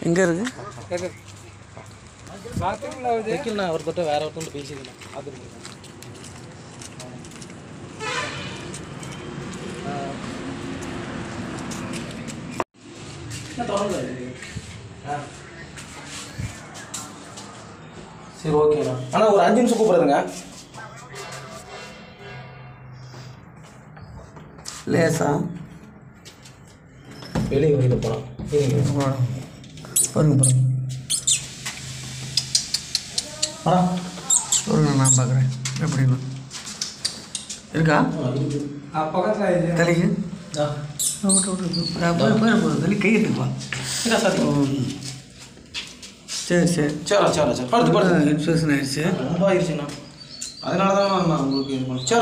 எங்கே இருக்கு வைக்கல ஒருத்தட்ட வேற ஒருத்தர் பேசிக்கலாம் அது சரி ஓகேண்ணா ஆனால் ஒரு 5 நிமிஷம் கூப்பிடுறதுங்க லேசா வெளியே வெளியில் போகலாம் பாருங்க பாருங்க நான் பார்க்குறேன் எப்படின்னு இருக்கா பக்கத்தில் தலைக்கு தள்ளி கை எடுத்துக்கலாம் சரி சரி சரி சரி சரி படுத்து படுத்து இன்ஃபெக்ஷன் ஆயிடுச்சு ரொம்ப ஆயிடுச்சுண்ணா அதனால தான் நான் உங்களுக்கு இது பண்ணேன் சரி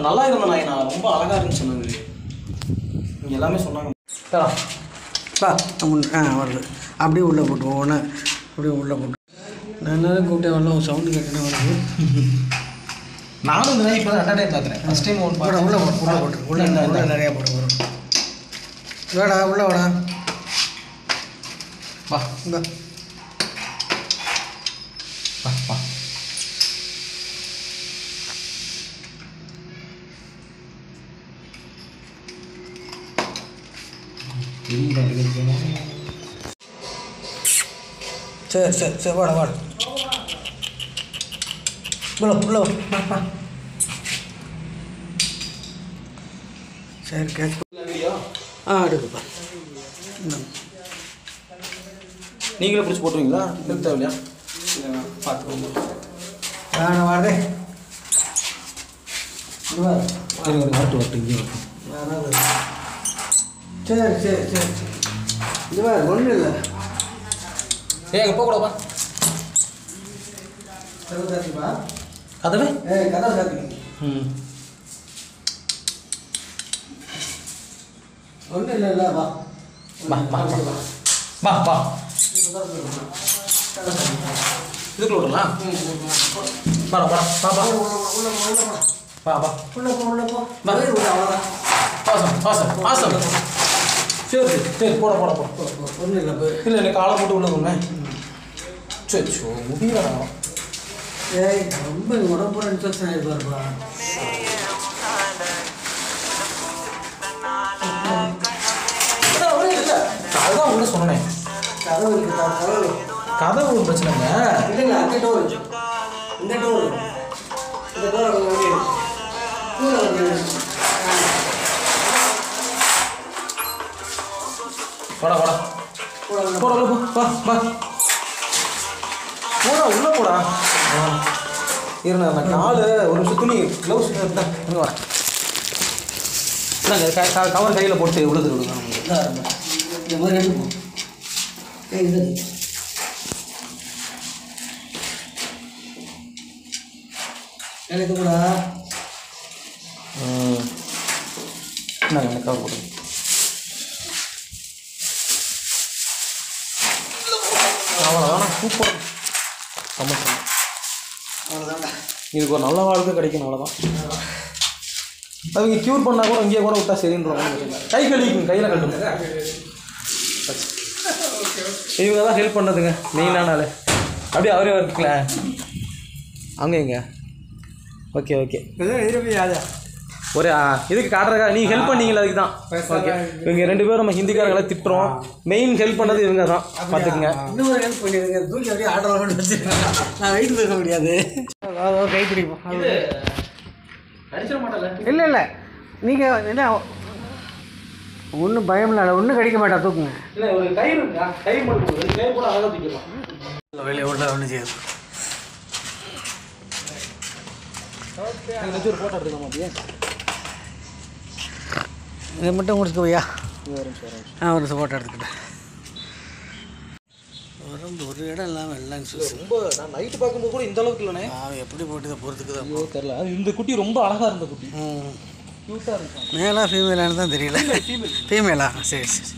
நல்லா இருந்தேண்ணா நான் ரொம்ப அழகாக இருந்துச்சு நான் இங்கே எல்லாமே சொன்னாங்க பா வருது அப்படியே உள்ளே போட்டு ஒவ்வொன்று அப்படியே உள்ளே போட்டு நான் என்ன கூப்பிட்டே வரல ஒரு சவுண்டு கேட்கணும் வருது நானும் இந்த இப்போ தான் 2 டைம் பார்க்குறேன் ஃபஸ்ட் டைம் ஒன்று உள்ளே உள்ளே போட்டு உள்ளே உள்ளே நிறையா போட்டு வரும் வாடா உள்ளே வாடா வா இந்த வா வா சரி சரி சரி வாடா வாடா உள்ள வா சரி கேட்க எடுக்குப்பா நீங்களே பிடிச்சி போட்டுருவீங்களா நிறுத்த தேவையா இல்லைண்ணா பார்த்துக்கோங்க வேணாம் வாடே வரட்டு இங்கே வரட்டும் சரி சரி சரி இது வேறு ஒன்றும் இல்லை அங்கே போகக்கூடாப்பா கதவை சாத்திப்பா கதவே கதவை சாத்திங்க ஒன்றும் இல்லை வா வா வா வா வா இதுக்குள்ள விடலாம் வா வா வா வா வா வா உள்ள போ அவ்வளோதான் பாசம் பாசம் பாசம் சரி சரி சரி போட போட போட ஒன்றும் இல்லை இல்லை இல்லை காலை போட்டு உள்ள சொன்னேன் சரி சோ முடியல ஏய் ரொம்ப உடம்பு இன்ஃபெக்ஷன் ஆகிருப்பாருப்பா அதுதான் உள்ள சொன்னேன் கதவு இருக்குதா கதவு ஒரு பிரச்சனைங்க இல்லைங்க அந்த டோர் இந்த டோர் இந்த டோர் போடா போடா போடா உள்ள போ வா வா போடா உள்ள போடா இருங்க அந்த காலு ஒரு நிமிஷம் துணி க்ளவுஸ் தான் இங்கே வரேன் இல்லைங்க கவர் கையில் போட்டு உள்ளது விடுங்க இந்த மாதிரி எடுப்போம் இது எனக்கு கூட நாங்கள் கவர் போடுங்க அவ்வளோதானா சூப்பர் சமைச்சோம் அவ்வளோதான்டா இதுக்கு ஒரு நல்ல வாழ்க்கை கிடைக்கணும் அவ்வளோதான் அவங்க க்யூர் பண்ணால் கூட இங்கேயே கூட விட்டா சரின்றவங்க கை கழுவிக்கும் கையில் கட்டுங்க இவங்க தான் ஹெல்ப் பண்ணதுங்க மெயினான ஆள் அப்படியே அவரே இருக்குல்ல அவங்க எங்க ஓகே ஓகே ஒரு இதுக்கு காட்டுறக்கா நீங்கள் ஹெல்ப் பண்ணீங்களா அதுக்கு தான் ஓகே இவங்க 2 பேரும் நம்ம ஹிந்திக்காரங்களை திட்டுறோம் மெயின் ஹெல்ப் பண்ணது இவங்க தான் பார்த்துக்குங்க இன்னொரு ஹெல்ப் பண்ணிடுங்க தூக்கி அப்படியே ஆர்டர் பண்ணி வச்சுருக்கேன் நான் வெயிட் பேச முடியாது அதாவது கை பிடிப்போம் அடிச்சிட மாட்டல இல்லை இல்லை நீங்கள் என்ன ஒன்றும் பயம் இல்லை ஒன்றும் கடிக்க மாட்டா தூக்குங்க இல்லை ஒரு கயிறு இருக்கா கயிறு மட்டும் கயிறு கூட அழகாக தூக்கிடலாம் வெளியே உள்ள ஒன்றும் செய்யாது ஒரு ஃபோட்டோ எடுத்துக்கோமா அப்படியே இதை மட்டும் முடிச்சுக்கோயா ஒரு ஃபோட்டோ எடுத்துக்கிட்டேன் உடம்பு ஒரு இடம் இல்லாமல் எல்லாம் ரொம்ப நான் நைட்டு பார்க்கும்போது கூட இந்த அளவுக்கு இல்லைண்ணே எப்படி போட்டு இதை பொறுத்துக்கு தான் தெரில இந்த குட்டி ரொம்ப அழகாக இருந்த குட்டி க்யூட்டாக இருக்கும் மேலா ஃபீமேலானு தான் தெரியல ஃபீமேலா சரி சரி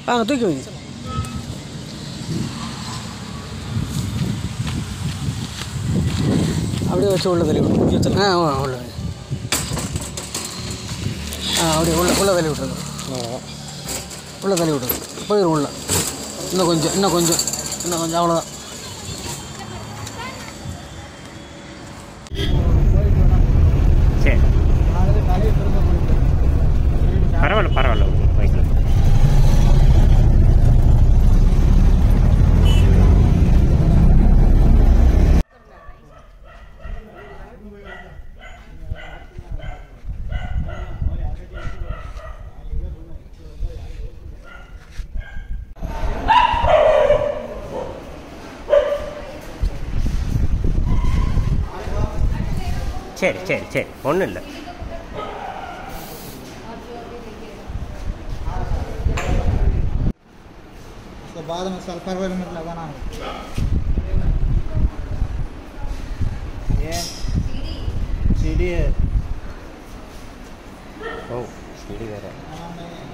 வாங்க தூக்கி வைங்க. அப்படியே வச்சு உள்ள தள்ளி விட்டு உள்ள அப்படியே உள்ள தள்ளி விட்டுருங்க. உள்ள தள்ளி விட்டுருங்க. போயிடும் உள்ள. இன்னும் கொஞ்சம் அவ்வளோதான். சரி பரவாயில்ல வைக்கலாம். சரி ஒன்றும் இல்லை. बाद में सल्फर वगैरह में लगाना है ये सीढ़ी है। ओ सीढ़ी वगैरह